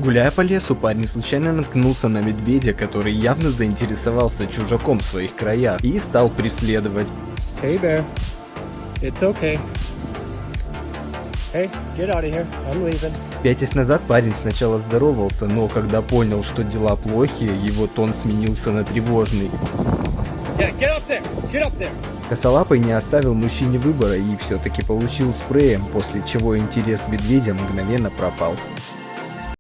Гуляя по лесу, парень случайно наткнулся на медведя, который явно заинтересовался чужаком в своих краях и стал преследовать. Hey bear, it's okay. Hey, get out of here. I'm leaving. Пятясь назад, парень сначала здоровался, но когда понял, что дела плохи, его тон сменился на тревожный. Yeah, get up there. Get up there. Косолапый не оставил мужчине выбора и все-таки получил спреем, после чего интерес к медведям мгновенно пропал.